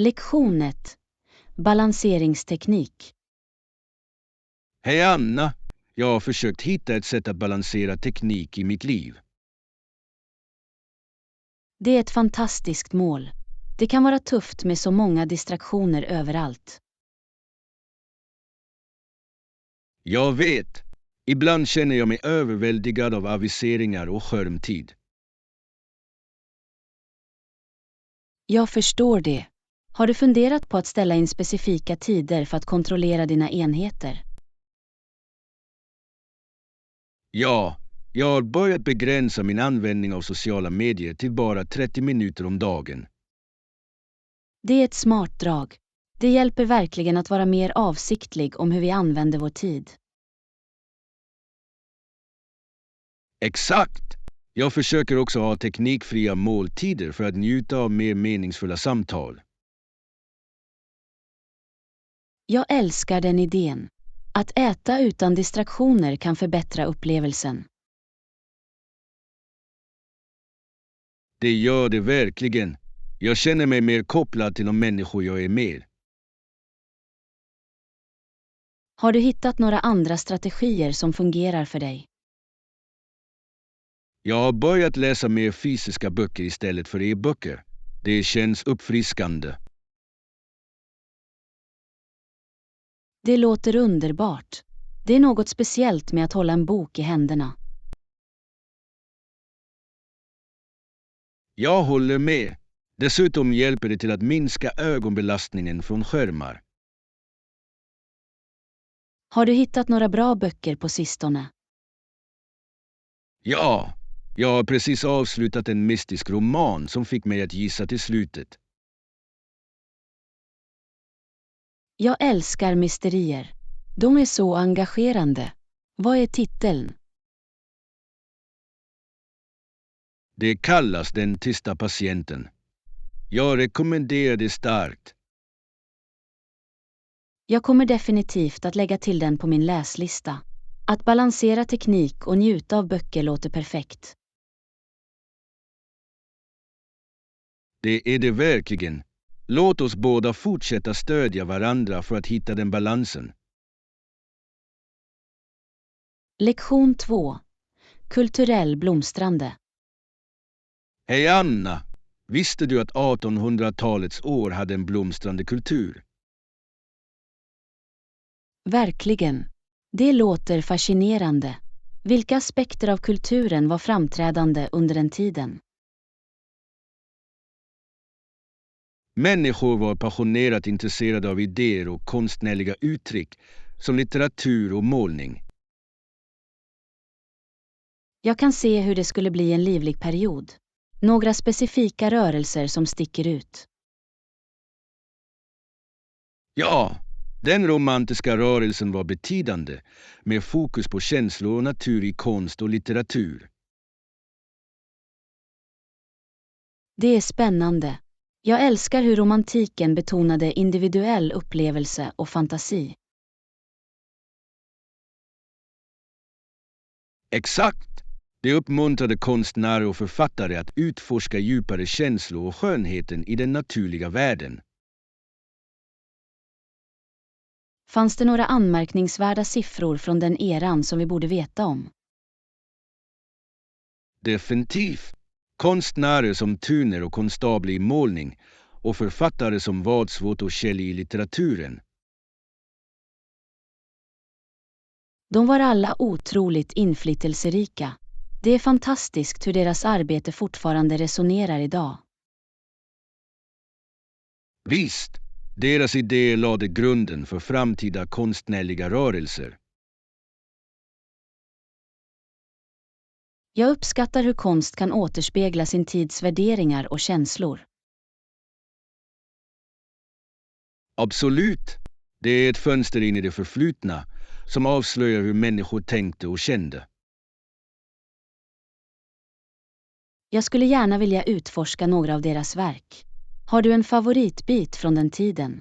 Lektion 1. Balanseringsteknik. Hej Anna! Jag har försökt hitta ett sätt att balansera teknik i mitt liv. Det är ett fantastiskt mål. Det kan vara tufft med så många distraktioner överallt. Jag vet. Ibland känner jag mig överväldigad av aviseringar och skärmtid. Jag förstår det. Har du funderat på att ställa in specifika tider för att kontrollera dina enheter? Ja, jag har börjat begränsa min användning av sociala medier till bara 30 minuter om dagen. Det är ett smart drag. Det hjälper verkligen att vara mer avsiktlig om hur vi använder vår tid. Exakt! Jag försöker också ha teknikfria måltider för att njuta av mer meningsfulla samtal. Jag älskar den idén. Att äta utan distraktioner kan förbättra upplevelsen. Det gör det verkligen. Jag känner mig mer kopplad till de människor jag är med. Har du hittat några andra strategier som fungerar för dig? Jag har börjat läsa mer fysiska böcker istället för e-böcker. Det känns uppfriskande. Det låter underbart. Det är något speciellt med att hålla en bok i händerna. Jag håller med. Dessutom hjälper det till att minska ögonbelastningen från skärmar. Har du hittat några bra böcker på sistone? Ja, jag har precis avslutat en mystisk roman som fick mig att gissa till slutet. Jag älskar mysterier. De är så engagerande. Vad är titeln? Det kallas Den tysta patienten. Jag rekommenderar det starkt. Jag kommer definitivt att lägga till den på min läslista. Att balansera teknik och njuta av böcker låter perfekt. Det är det verkligen. Låt oss båda fortsätta stödja varandra för att hitta den balansen. Lektion 2. Kulturell blomstrande. Hej Anna! Visste du att 1800-talets år hade en blomstrande kultur? Verkligen. Det låter fascinerande. Vilka aspekter av kulturen var framträdande under den tiden? Människor var passionerat intresserade av idéer och konstnärliga uttryck, som litteratur och målning. Jag kan se hur det skulle bli en livlig period. Några specifika rörelser som sticker ut. Ja, den romantiska rörelsen var betydande, med fokus på känslor och natur i konst och litteratur. Det är spännande. Jag älskar hur romantiken betonade individuell upplevelse och fantasi. Exakt! Det uppmuntrade konstnärer och författare att utforska djupare känslor och skönheten i den naturliga världen. Fanns det några anmärkningsvärda siffror från den eran som vi borde veta om? Definitivt. Konstnärer som Turner och Constable i målning och författare som Wordsworth och Shelley i litteraturen. De var alla otroligt inflytelserika. Det är fantastiskt hur deras arbete fortfarande resonerar idag. Visst, deras idéer lade grunden för framtida konstnärliga rörelser. Jag uppskattar hur konst kan återspegla sin tids värderingar och känslor. Absolut. Det är ett fönster in i det förflutna som avslöjar hur människor tänkte och kände. Jag skulle gärna vilja utforska några av deras verk. Har du en favoritbit från den tiden?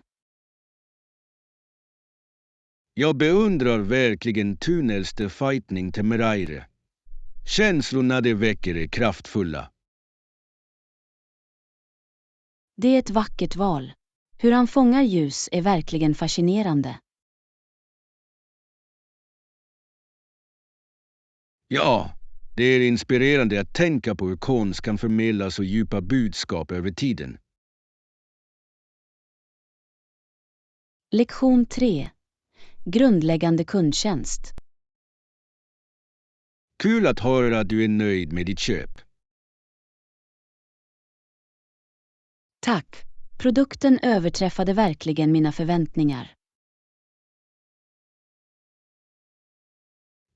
Jag beundrar verkligen Turners The Fighting Temeraire. Känslorna det väcker är kraftfulla. Det är ett vackert val. Hur han fångar ljus är verkligen fascinerande. Ja, det är inspirerande att tänka på hur konst kan förmedla så djupa budskap över tiden. Lektion 3. Grundläggande kundtjänst. Kul att höra att du är nöjd med ditt köp. Tack. Produkten överträffade verkligen mina förväntningar.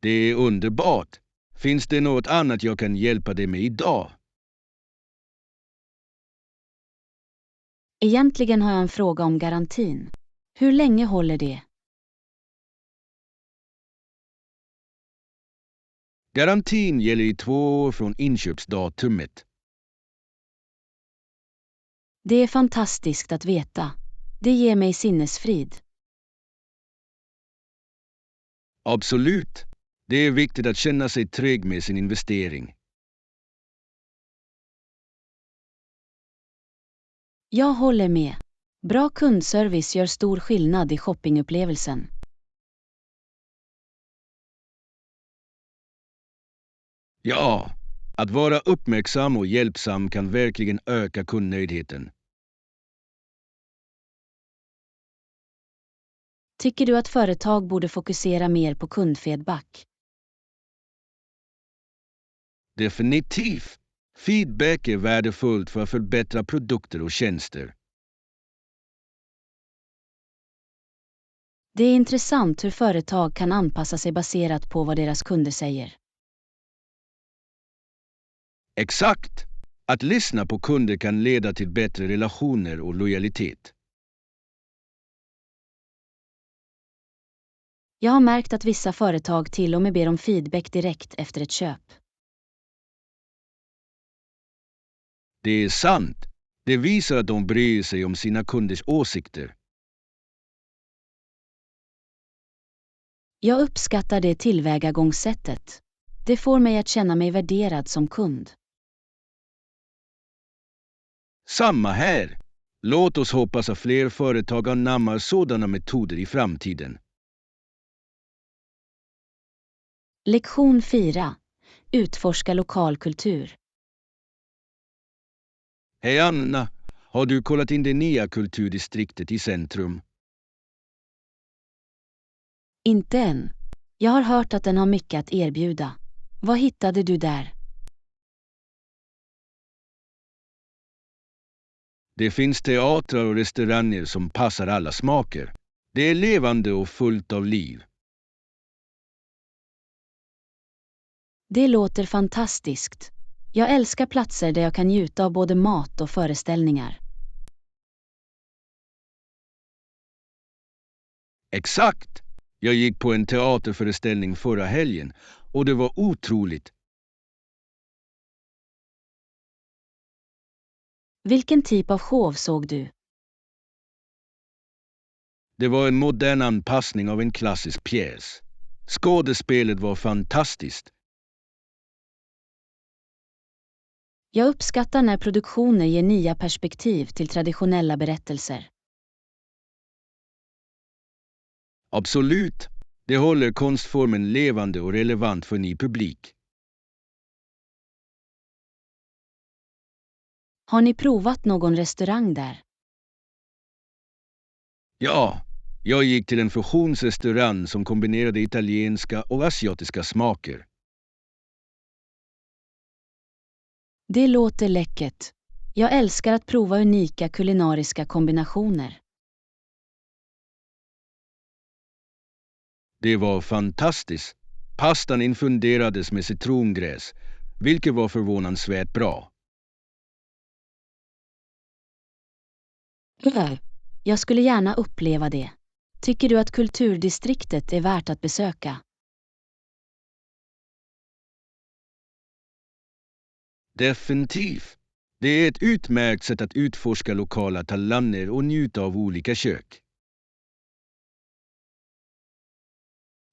Det är underbart. Finns det något annat jag kan hjälpa dig med idag? Egentligen har jag en fråga om garantin. Hur länge håller det? Garantin gäller i 2 år från inköpsdatumet. Det är fantastiskt att veta. Det ger mig sinnesfrid. Absolut. Det är viktigt att känna sig trygg med sin investering. Jag håller med. Bra kundservice gör stor skillnad i shoppingupplevelsen. Ja, att vara uppmärksam och hjälpsam kan verkligen öka kundnöjdheten. Tycker du att företag borde fokusera mer på kundfeedback? Definitivt. Feedback är värdefullt för att förbättra produkter och tjänster. Det är intressant hur företag kan anpassa sig baserat på vad deras kunder säger. Exakt. Att lyssna på kunder kan leda till bättre relationer och lojalitet. Jag har märkt att vissa företag till och med ber om feedback direkt efter ett köp. Det är sant. Det visar att de bryr sig om sina kunders åsikter. Jag uppskattar det tillvägagångssättet. Det får mig att känna mig värderad som kund. Samma här. Låt oss hoppas att fler företag anammar sådana metoder i framtiden. Lektion 4. Utforska lokalkultur. Hej Anna, har du kollat in det nya kulturdistriktet i centrum? Inte än. Jag har hört att den har mycket att erbjuda. Vad hittade du där? Det finns teatrar och restauranger som passar alla smaker. Det är levande och fullt av liv. Det låter fantastiskt. Jag älskar platser där jag kan njuta av både mat och föreställningar. Exakt! Jag gick på en teaterföreställning förra helgen och det var otroligt. Vilken typ av show såg du? Det var en modern anpassning av en klassisk pjäs. Skådespelet var fantastiskt. Jag uppskattar när produktioner ger nya perspektiv till traditionella berättelser. Absolut. Det håller konstformen levande och relevant för ny publik. Har ni provat någon restaurang där? Ja, jag gick till en fusionsrestaurang som kombinerade italienska och asiatiska smaker. Det låter läckert. Jag älskar att prova unika kulinariska kombinationer. Det var fantastiskt. Pastan infunderades med citrongräs, vilket var förvånansvärt bra. Jag skulle gärna uppleva det. Tycker du att kulturdistriktet är värt att besöka? Definitivt. Det är ett utmärkt sätt att utforska lokala talanger och njuta av olika kök.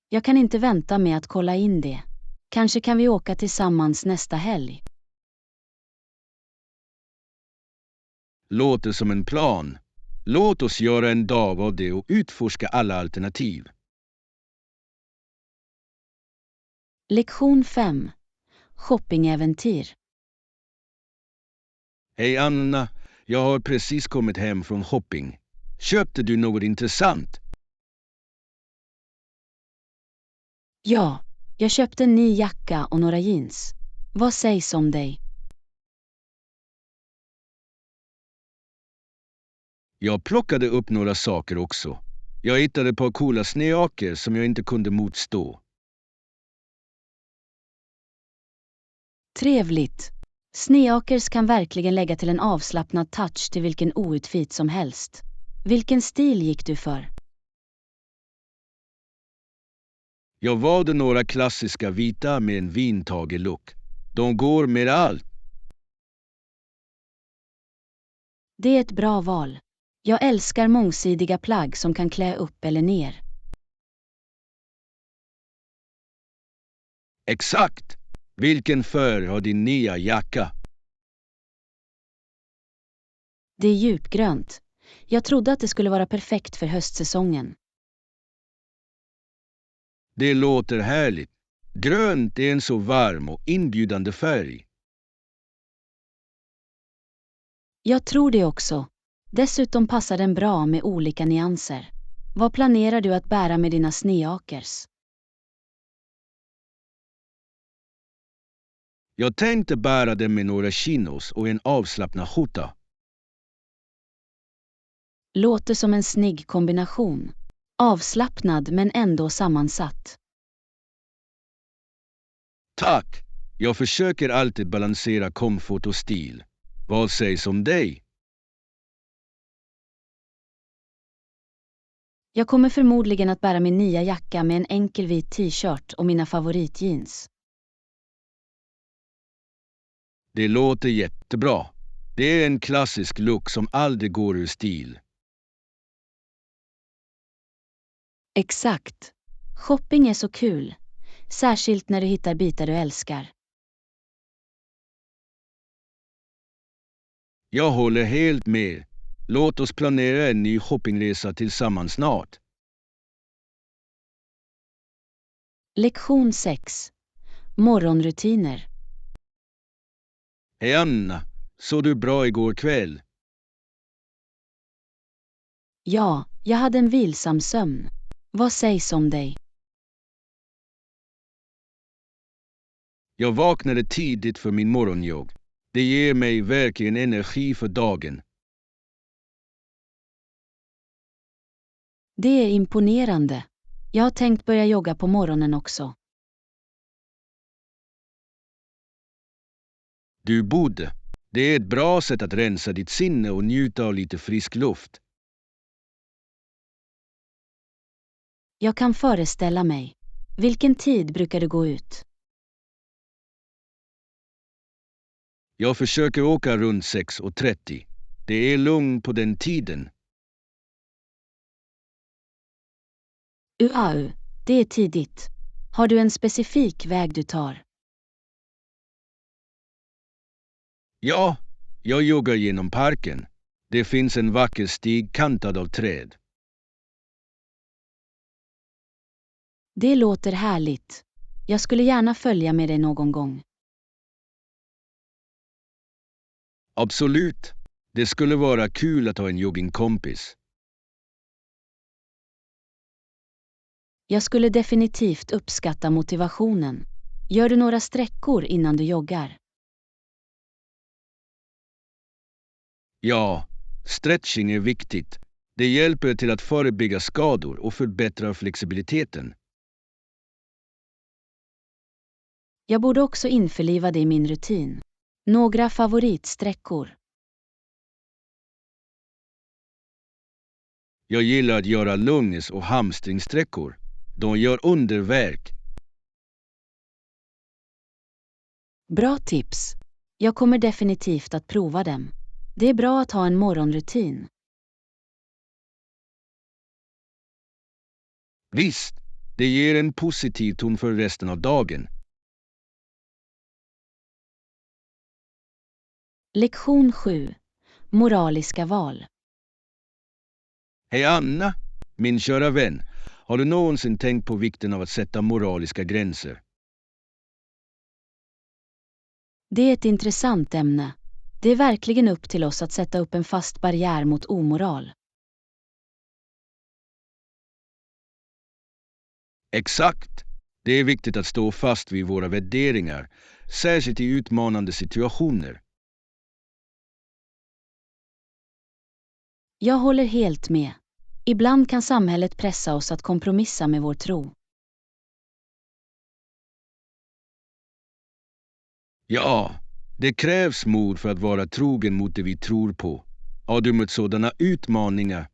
Jag kan inte vänta med att kolla in det. Kanske kan vi åka tillsammans nästa helg. Låter som en plan. Låt oss göra en dag av det och utforska alla alternativ. Lektion 5. Shoppingäventyr. Hej Anna, jag har precis kommit hem från shopping. Köpte du något intressant? Ja, jag köpte en ny jacka och några jeans. Vad sägs om dig? Jag plockade upp några saker också. Jag hittade ett par coola snöaker som jag inte kunde motstå. Trevligt. Sneakers kan verkligen lägga till en avslappnad touch till vilken outfit som helst. Vilken stil gick du för? Jag valde några klassiska vita med en vintage-look. De går med allt. Det är ett bra val. Jag älskar mångsidiga plagg som kan klä upp eller ner. Exakt! Vilken färg har din nya jacka? Det är djupgrönt. Jag trodde att det skulle vara perfekt för höstsäsongen. Det låter härligt. Grönt är en så varm och inbjudande färg. Jag tror det också. Dessutom passar den bra med olika nyanser. Vad planerar du att bära med dina sneakers? Jag tänkte bära dem med några chinos och en avslappnad skjorta. Låter som en snygg kombination. Avslappnad men ändå sammansatt. Tack! Jag försöker alltid balansera komfort och stil. Vad sägs om dig? Jag kommer förmodligen att bära min nya jacka med en enkel vit t-shirt och mina favoritjeans. Det låter jättebra. Det är en klassisk look som aldrig går ur stil. Exakt. Shopping är så kul. Särskilt när du hittar bitar du älskar. Jag håller helt med. Låt oss planera en ny shoppingresa tillsammans snart. Lektion 6. Morgonrutiner. Hej Anna, såg du bra igår kväll? Ja, jag hade en vilsam sömn. Vad sägs om dig? Jag vaknade tidigt för min morgonjogg. Det ger mig verkligen energi för dagen. Det är imponerande. Jag har tänkt börja jogga på morgonen också. Du borde. Det är ett bra sätt att rensa ditt sinne och njuta av lite frisk luft. Jag kan föreställa mig. Vilken tid brukar du gå ut? Jag försöker åka runt 6:30. Det är lugn på den tiden. Det är tidigt. Har du en specifik väg du tar? Ja, jag joggar genom parken. Det finns en vacker stig kantad av träd. Det låter härligt. Jag skulle gärna följa med dig någon gång. Absolut. Det skulle vara kul att ha en joggingkompis. Jag skulle definitivt uppskatta motivationen. Gör du några sträckor innan du joggar? Ja, stretching är viktigt. Det hjälper till att förebygga skador och förbättrar flexibiliteten. Jag borde också införliva det i min rutin. Några favoritsträckor. Jag gillar att göra lunges- och hamstringsträckor. De gör underverk. Bra tips. Jag kommer definitivt att prova dem. Det är bra att ha en morgonrutin. Visst, det ger en positiv ton för resten av dagen. Lektion 7. Moraliska val. Hej Anna, min kära vän. Har du någonsin tänkt på vikten av att sätta moraliska gränser? Det är ett intressant ämne. Det är verkligen upp till oss att sätta upp en fast barriär mot omoral. Exakt. Det är viktigt att stå fast vid våra värderingar, särskilt i utmanande situationer. Jag håller helt med. Ibland kan samhället pressa oss att kompromissa med vår tro. Ja, det krävs mod för att vara trogen mot det vi tror på. Har du mött sådana utmaningar?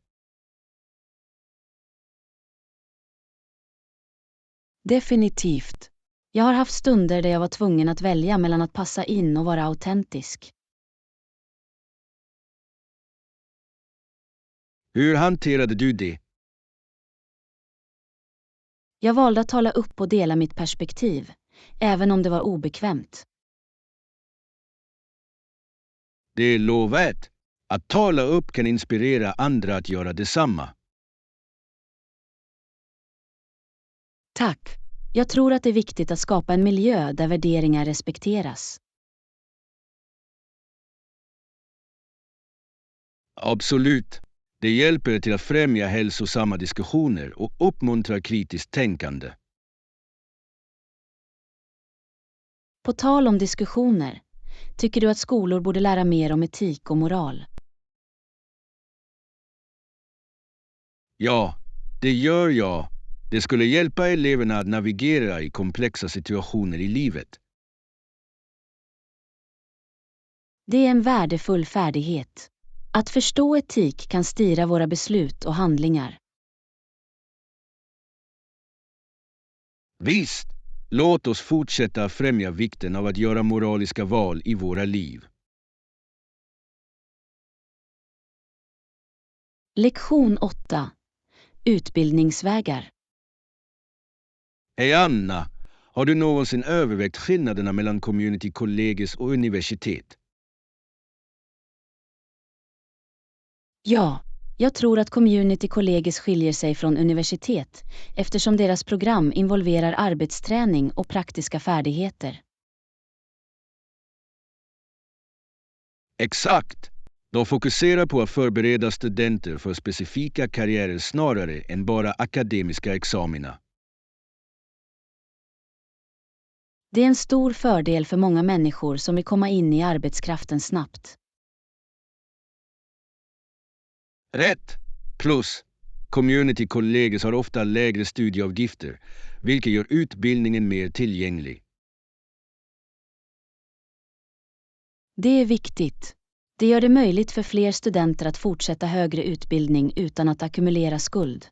Definitivt. Jag har haft stunder där jag var tvungen att välja mellan att passa in och vara autentisk. Hur hanterade du det? Jag valde att tala upp och dela mitt perspektiv, även om det var obekvämt. Det är lovvärt. Att tala upp kan inspirera andra att göra detsamma. Tack. Jag tror att det är viktigt att skapa en miljö där värderingar respekteras. Absolut. Det hjälper till att främja hälsosamma diskussioner och uppmuntra kritiskt tänkande. På tal om diskussioner, tycker du att skolor borde lära mer om etik och moral? Ja, det gör jag. Det skulle hjälpa eleverna att navigera i komplexa situationer i livet. Det är en värdefull färdighet. Att förstå etik kan styra våra beslut och handlingar. Visst, låt oss fortsätta främja vikten av att göra moraliska val i våra liv. Lektion 8. Utbildningsvägar. Hej Anna, har du någonsin övervägt skillnaderna mellan community colleges och universitet? Ja, jag tror att community colleges skiljer sig från universitet eftersom deras program involverar arbetsträning och praktiska färdigheter. Exakt. De fokuserar på att förbereda studenter för specifika karriärer snarare än bara akademiska examina. Det är en stor fördel för många människor som vill komma in i arbetskraften snabbt. Rätt! Plus, community colleges har ofta lägre studieavgifter, vilket gör utbildningen mer tillgänglig. Det är viktigt. Det gör det möjligt för fler studenter att fortsätta högre utbildning utan att ackumulera skuld.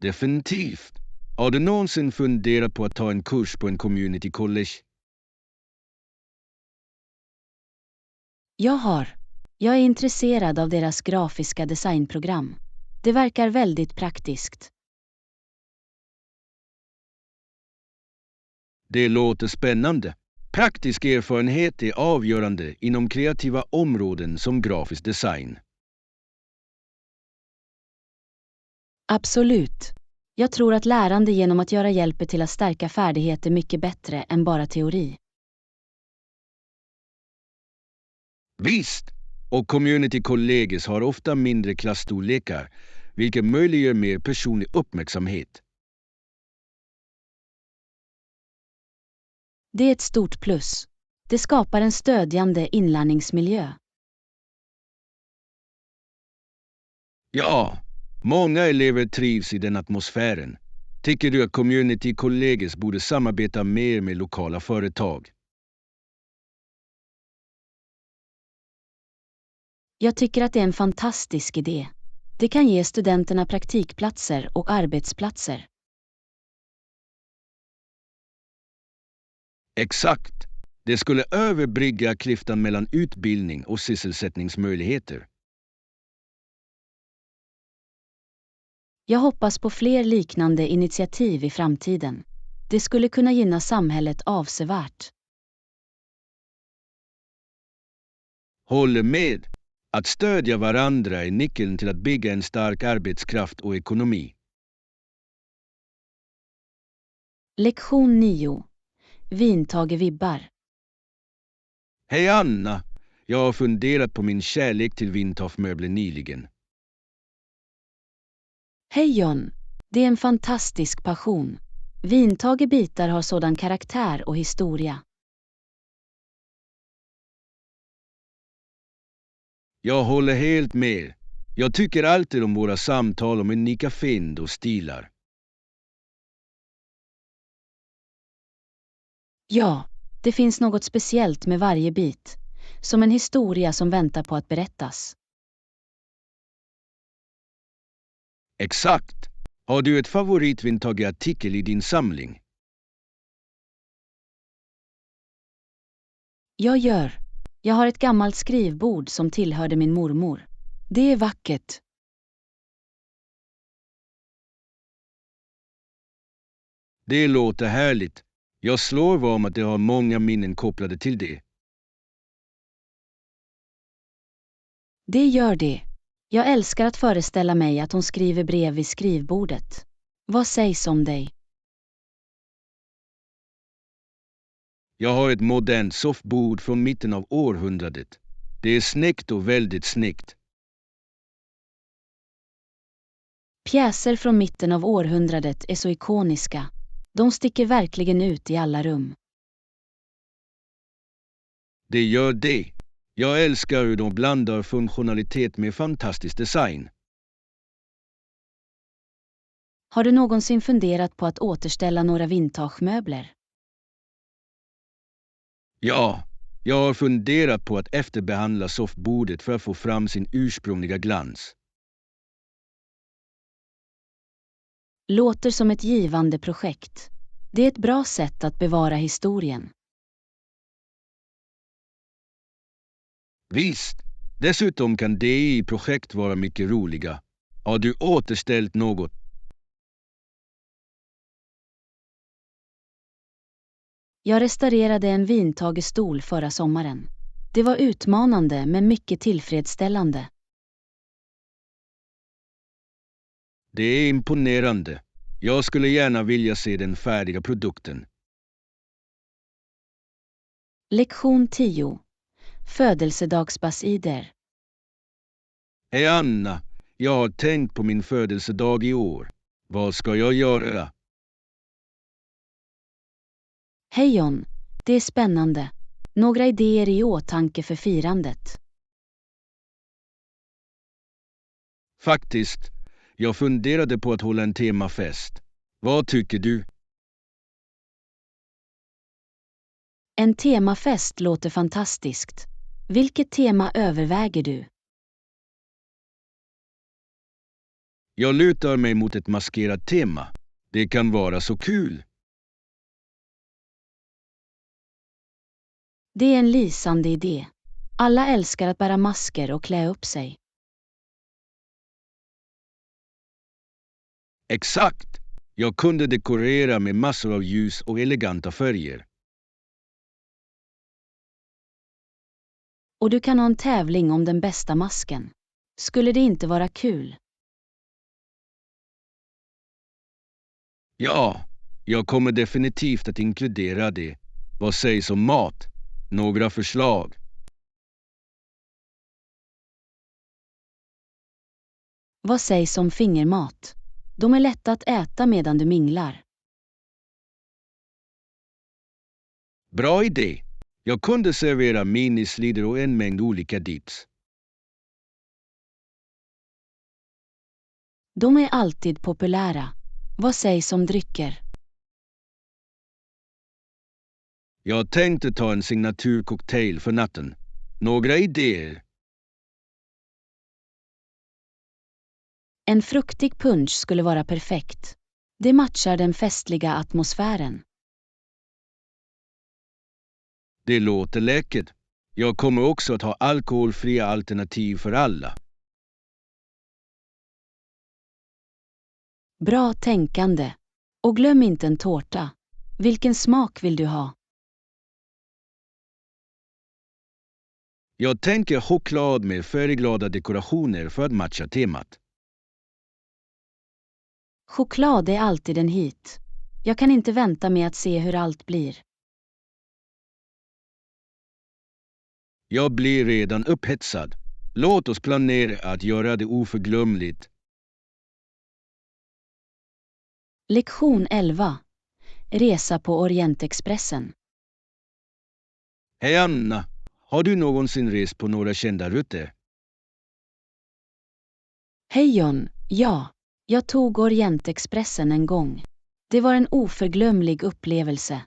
Definitivt. Har du någonsin funderat på att ta en kurs på en community college? Jag har. Jag är intresserad av deras grafiska designprogram. Det verkar väldigt praktiskt. Det låter spännande. Praktisk erfarenhet är avgörande inom kreativa områden som grafisk design. Absolut. Jag tror att lärande genom att göra hjälper till att stärka färdigheter mycket bättre än bara teori. Visst, och community colleges har ofta mindre klassstorlekar, vilket möjliggör mer personlig uppmärksamhet. Det är ett stort plus. Det skapar en stödjande inlärningsmiljö. Ja, många elever trivs i den atmosfären. Tycker du att community colleges borde samarbeta mer med lokala företag? Jag tycker att det är en fantastisk idé. Det kan ge studenterna praktikplatser och arbetsplatser. Exakt. Det skulle överbrygga klyftan mellan utbildning och sysselsättningsmöjligheter. Jag hoppas på fler liknande initiativ i framtiden. Det skulle kunna gynna samhället avsevärt. Håller med. Att stödja varandra är nyckeln till att bygga en stark arbetskraft och ekonomi. Lektion 9. Vintage-vibbar. Hej Anna! Jag har funderat på min kärlek till vintage-möbler nyligen. Hej John, det är en fantastisk passion. Vintage-bitar har sådan karaktär och historia. Jag håller helt med. Jag tycker alltid om våra samtal om unika fynd och stilar. Ja, det finns något speciellt med varje bit. Som en historia som väntar på att berättas. Exakt! Har du ett favoritvintage-artikel i din samling? Jag har ett gammalt skrivbord som tillhörde min mormor. Det är vackert. Det låter härligt. Jag slår vad om att det har många minnen kopplade till det. Det gör det. Jag älskar att föreställa mig att hon skriver brev vid skrivbordet. Vad sägs om dig? Jag har ett modernt soffbord från mitten av århundradet. Det är snyggt och väldigt snyggt. Pjäser från mitten av århundradet är så ikoniska. De sticker verkligen ut i alla rum. Det gör det. Jag älskar hur de blandar funktionalitet med fantastisk design. Har du någonsin funderat på att återställa några vintagemöbler? Ja, jag har funderat på att efterbehandla soffbordet för att få fram sin ursprungliga glans. Låter som ett givande projekt. Det är ett bra sätt att bevara historien. Visst, dessutom kan DI-projekt vara mycket roliga. Har du återställt något? Jag restaurerade en vintagestol förra sommaren. Det var utmanande men mycket tillfredsställande. Det är imponerande. Jag skulle gärna vilja se den färdiga produkten. Lektion 10. Födelsedagsbasider. Hej Anna, jag har tänkt på min födelsedag i år. Vad ska jag göra? Hej John, det är spännande. Några idéer i åtanke för firandet. Faktiskt, jag funderade på att hålla en temafest. Vad tycker du? En temafest låter fantastiskt. Vilket tema överväger du? Jag lutar mig mot ett maskerat tema. Det kan vara så kul. Det är en lysande idé. Alla älskar att bära masker och klä upp sig. Exakt! Jag kunde dekorera med massor av ljus och eleganta färger. Och du kan ha en tävling om den bästa masken. Skulle det inte vara kul? Ja, jag kommer definitivt att inkludera det. Vad sägs om mat? Några förslag? Vad sägs om fingermat? De är lätta att äta medan du minglar. Bra idé! Jag kunde servera minislider och en mängd olika dips. De är alltid populära. Vad sägs om drycker? Jag tänkte ta en signaturcocktail för natten. Några idéer? En fruktig punsch skulle vara perfekt. Det matchar den festliga atmosfären. Det låter läckert. Jag kommer också att ha alkoholfria alternativ för alla. Bra tänkande. Och glöm inte en tårta. Vilken smak vill du ha? Jag tänker choklad med färgglada dekorationer för att matcha temat. Choklad är alltid en hit. Jag kan inte vänta med att se hur allt blir. Jag blir redan upphetsad. Låt oss planera att göra det oförglömligt. Lektion 11. Resa på Orientexpressen. Hej Anna, har du någonsin rest på några kända rutter? Hej John, ja. Jag tog Orientexpressen en gång. Det var en oförglömlig upplevelse.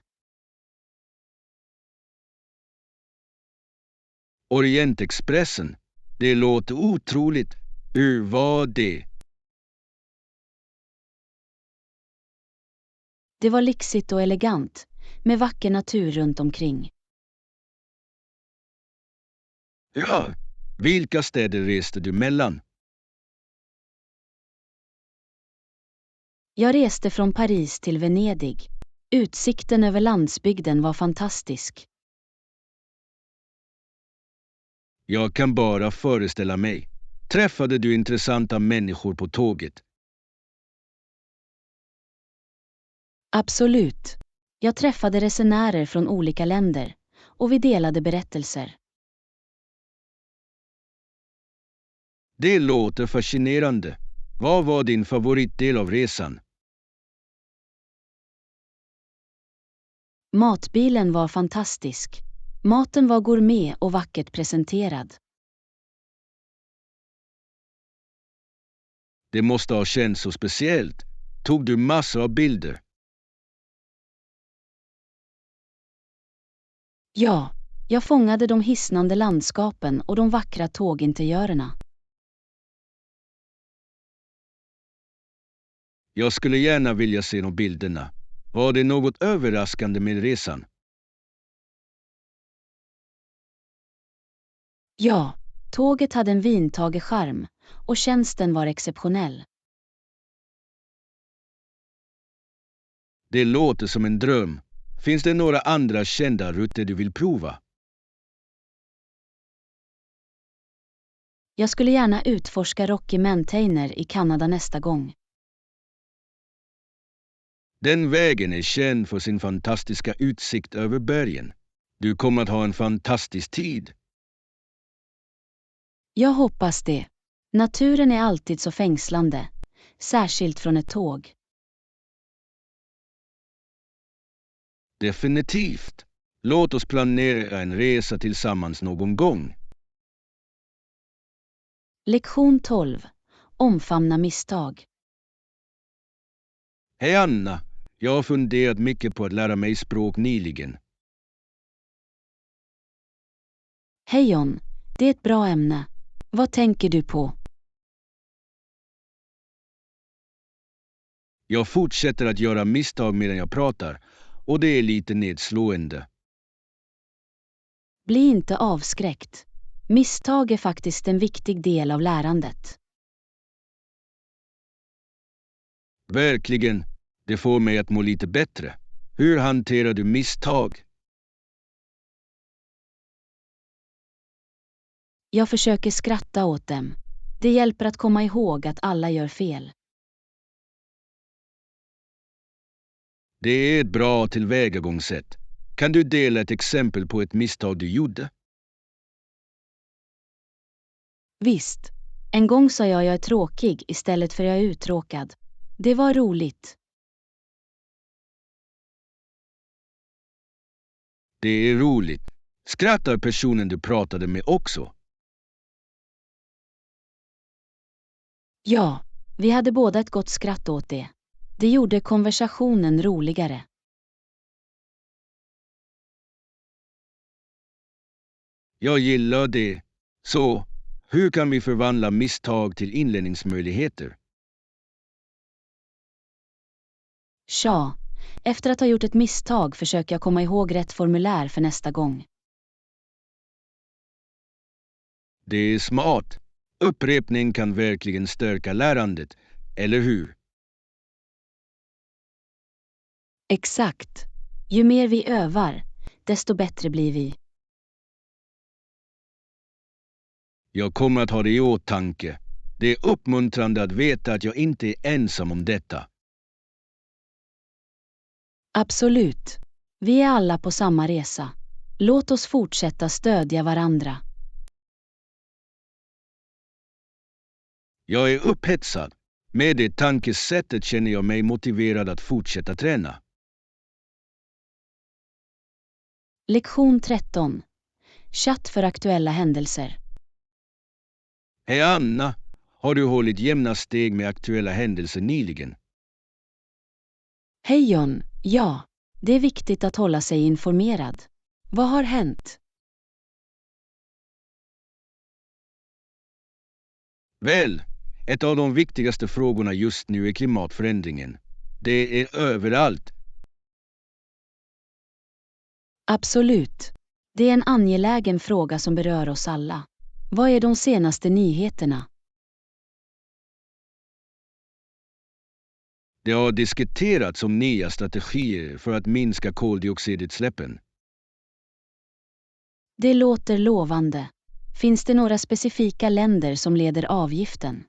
Orientexpressen, det låter otroligt. Hur var det? Det var lyxigt och elegant, med vacker natur runt omkring. Ja, vilka städer reste du mellan? Jag reste från Paris till Venedig. Utsikten över landsbygden var fantastisk. Jag kan bara föreställa mig. Träffade du intressanta människor på tåget? Absolut. Jag träffade resenärer från olika länder, och vi delade berättelser. Det låter fascinerande. Vad var din favoritdel av resan? Matbilen var fantastisk. Maten var gourmet och vackert presenterad. Det måste ha känts så speciellt. Tog du massor av bilder? Ja, jag fångade de hisnande landskapen och de vackra tåginteriörerna. Jag skulle gärna vilja se de bilderna. Var det något överraskande med resan? Ja, tåget hade en vintagecharm och tjänsten var exceptionell. Det låter som en dröm. Finns det några andra kända rutter du vill prova? Jag skulle gärna utforska Rocky Mountainer i Kanada nästa gång. Den vägen är känd för sin fantastiska utsikt över bergen. Du kommer att ha en fantastisk tid. Jag hoppas det. Naturen är alltid så fängslande, särskilt från ett tåg. Definitivt. Låt oss planera en resa tillsammans någon gång. Lektion 12. Omfamna misstag. Hej Anna, jag har funderat mycket på att lära mig språk nyligen. Hej John, det är ett bra ämne. Vad tänker du på? Jag fortsätter att göra misstag medan jag pratar och det är lite nedslående. Bli inte avskräckt. Misstag är faktiskt en viktig del av lärandet. Verkligen, det får mig att må lite bättre. Hur hanterar du misstag? Jag försöker skratta åt dem. Det hjälper att komma ihåg att alla gör fel. Det är ett bra tillvägagångssätt. Kan du dela ett exempel på ett misstag du gjorde? Visst. En gång sa jag är tråkig istället för jag är uttråkad. Det var roligt. Det är roligt. Skrattar personen du pratade med också? Ja, vi hade båda ett gott skratt åt det. Det gjorde konversationen roligare. Jag gillar det. Så, hur kan vi förvandla misstag till inlärningsmöjligheter? Tja, efter att ha gjort ett misstag försöker jag komma ihåg rätt formulär för nästa gång. Det är smart. Upprepning kan verkligen stärka lärandet, eller hur? Exakt. Ju mer vi övar, desto bättre blir vi. Jag kommer att ha det i åtanke. Det är uppmuntrande att veta att jag inte är ensam om detta. Absolut. Vi är alla på samma resa. Låt oss fortsätta stödja varandra. Jag är upphetsad. Med det tankesättet känner jag mig motiverad att fortsätta träna. Lektion 13. Chatt för aktuella händelser. Hej Anna, har du hållit jämna steg med aktuella händelser nyligen? Hej John, ja. Det är viktigt att hålla sig informerad. Vad har hänt? Väl, ett av de viktigaste frågorna just nu är klimatförändringen. Det är överallt. Absolut. Det är en angelägen fråga som berör oss alla. Vad är de senaste nyheterna? Det har diskuterats om nya strategier för att minska koldioxidutsläppen. Det låter lovande. Finns det några specifika länder som leder avgiften?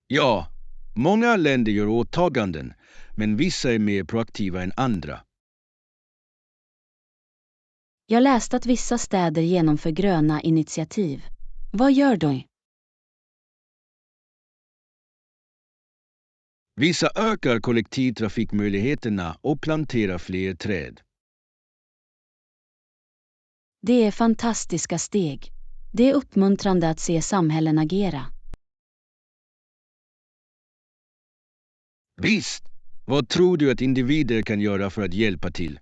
Ja, många länder gör åtaganden, men vissa är mer proaktiva än andra. Jag läste att vissa städer genomför gröna initiativ. Vad gör de? Vissa ökar kollektivtrafikmöjligheterna och planterar fler träd. Det är fantastiska steg. Det är uppmuntrande att se samhällen agera. Visst, vad tror du att individer kan göra för att hjälpa till?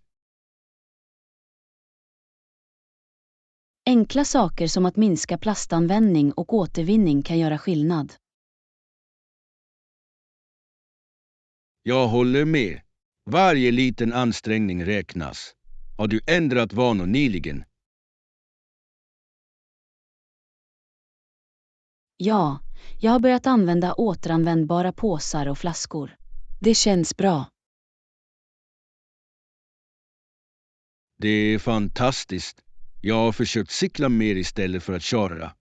Enkla saker som att minska plastanvändning och återvinning kan göra skillnad. Jag håller med. Varje liten ansträngning räknas. Har du ändrat vanor nyligen? Ja, jag har börjat använda återanvändbara påsar och flaskor. Det känns bra. Det är fantastiskt. Jag har försökt cykla mer istället för att köra.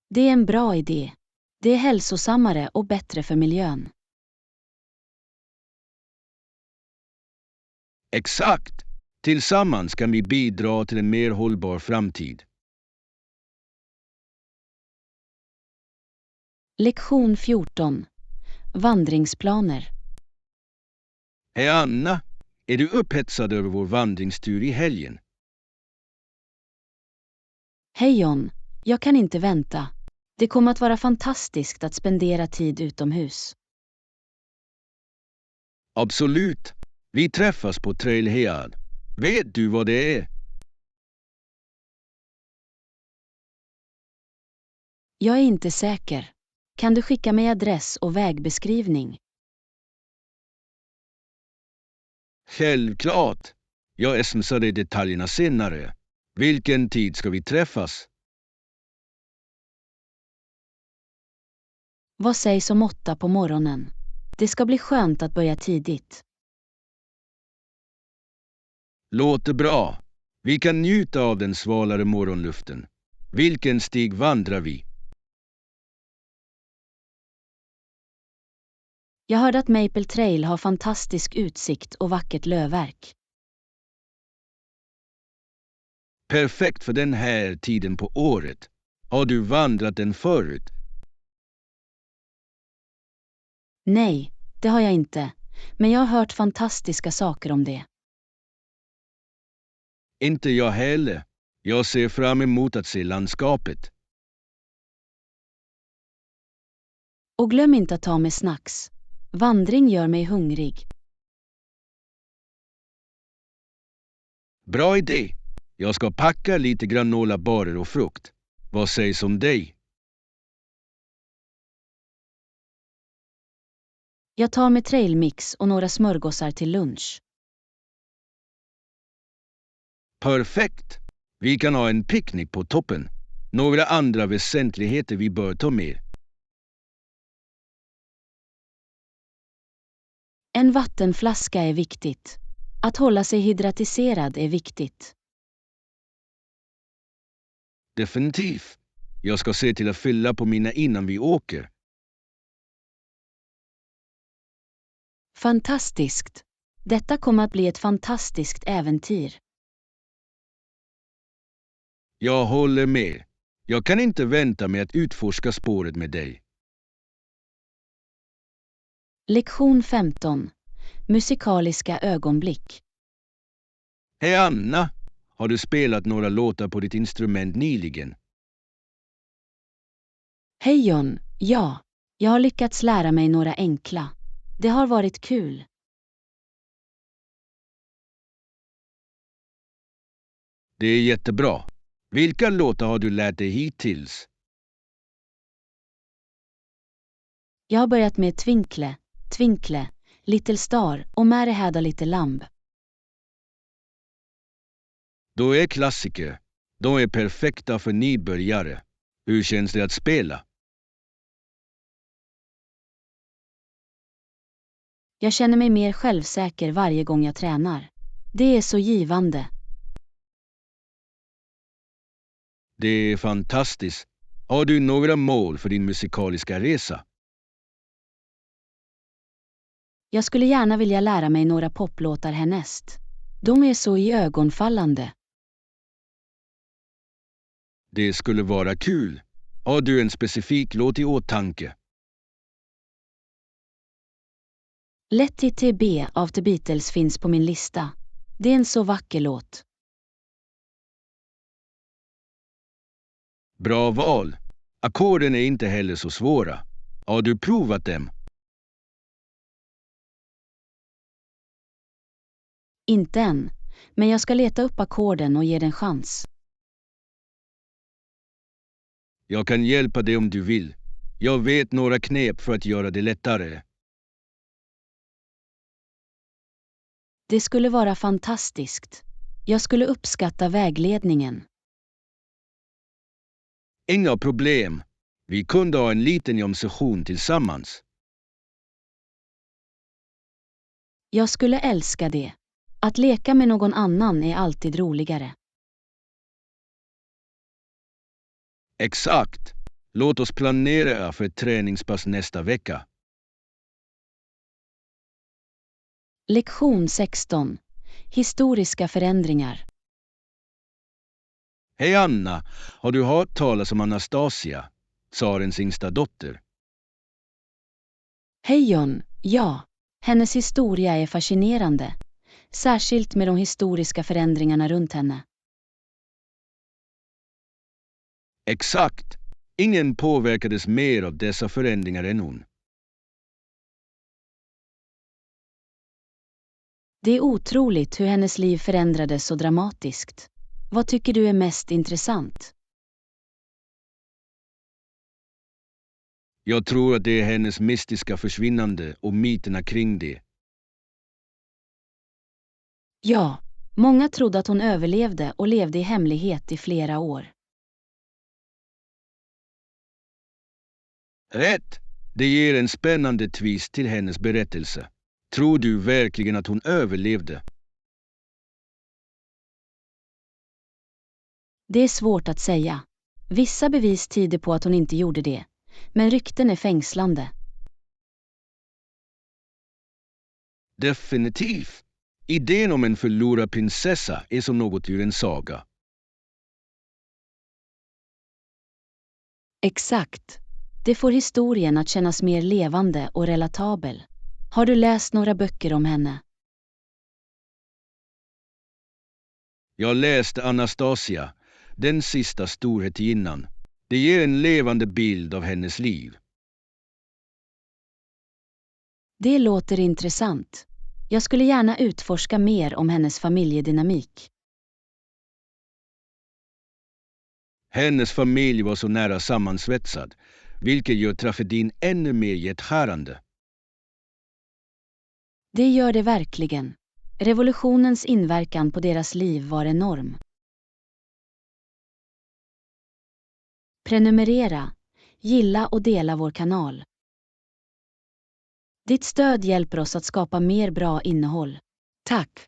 Det är en bra idé. Det är hälsosammare och bättre för miljön. Exakt! Tillsammans kan vi bidra till en mer hållbar framtid. Lektion 14. Vandringsplaner. Hej Anna, är du upphetsad över vår vandringstur i helgen? Hej John, jag kan inte vänta. Det kommer att vara fantastiskt att spendera tid utomhus. Absolut. Vi träffas på Trail Head. Vet du vad det är? Jag är inte säker. Kan du skicka mig adress och vägbeskrivning? Självklart. Jag smsar dig detaljerna senare. Vilken tid ska vi träffas? Vad sägs om 8 på morgonen? Det ska bli skönt att börja tidigt. Låter bra. Vi kan njuta av den svalare morgonluften. Vilken stig vandrar vi? Jag hörde att Maple Trail har fantastisk utsikt och vackert lövverk. Perfekt för den här tiden på året. Har du vandrat den förut? Nej, det har jag inte. Men jag har hört fantastiska saker om det. Inte jag heller. Jag ser fram emot att se landskapet. Och glöm inte att ta med snacks. Vandring gör mig hungrig. Bra idé. Jag ska packa lite granolabarer och frukt. Vad sägs om dig? Jag tar med trailmix och några smörgåsar till lunch. Perfekt. Vi kan ha en picknick på toppen. Några andra väsentligheter vi bör ta med. En vattenflaska är viktigt. Att hålla sig hydratiserad är viktigt. Definitivt. Jag ska se till att fylla på mina innan vi åker. Fantastiskt! Detta kommer att bli ett fantastiskt äventyr. Jag håller med. Jag kan inte vänta med att utforska spåret med dig. Lektion 15. Musikaliska ögonblick. Hej Anna! Har du spelat några låtar på ditt instrument nyligen? Hej John, ja. Jag har lyckats lära mig några enkla. Det har varit kul. Det är jättebra. Vilka låtar har du lärt dig hittills? Jag har börjat med Twinkle, Twinkle, Little Star och Mary Had a Little Lamb. Då är klassiker. De är perfekta för nybörjare. Hur känns det att spela? Jag känner mig mer självsäker varje gång jag tränar. Det är så givande. Det är fantastiskt. Har du några mål för din musikaliska resa? Jag skulle gärna vilja lära mig några poplåtar härnäst. De är så iögonfallande. Det skulle vara kul. Har du en specifik låt i åtanke? Let It Be av The Beatles finns på min lista. Det är en så vacker låt. Bra val. Ackorden är inte heller så svåra. Har du provat dem? Inte än, men jag ska leta upp ackorden och ge den chans. Jag kan hjälpa dig om du vill. Jag vet några knep för att göra det lättare. Det skulle vara fantastiskt. Jag skulle uppskatta vägledningen. Inga problem. Vi kunde ha en liten jam-session tillsammans. Jag skulle älska det. Att leka med någon annan är alltid roligare. Exakt. Låt oss planera för ett träningspass nästa vecka. Lektion 16. Historiska förändringar. Hej Anna, har du hört talas om Anastasia, tsarens yngsta dotter? Hej John, ja. Hennes historia är fascinerande. Särskilt med de historiska förändringarna runt henne. Exakt. Ingen påverkades mer av dessa förändringar än hon. Det är otroligt hur hennes liv förändrades så dramatiskt. Vad tycker du är mest intressant? Jag tror att det är hennes mystiska försvinnande och myterna kring det. Ja, många trodde att hon överlevde och levde i hemlighet i flera år. Rätt! Det ger en spännande twist till hennes berättelse. Tror du verkligen att hon överlevde? Det är svårt att säga. Vissa bevis tyder på att hon inte gjorde det, men rykten är fängslande. Definitivt. Idén om en förlorad prinsessa är som något ur en saga. Exakt. Det får historien att kännas mer levande och relatabel. Har du läst några böcker om henne? Jag läste Anastasia, den sista storhettinnan. Det ger en levande bild av hennes liv. Det låter intressant. Jag skulle gärna utforska mer om hennes familjedynamik. Hennes familj var så nära sammansvetsad, vilket gör tragedin ännu mer hjärthärande. Det gör det verkligen. Revolutionens inverkan på deras liv var enorm. Prenumerera, gilla och dela vår kanal. Ditt stöd hjälper oss att skapa mer bra innehåll. Tack!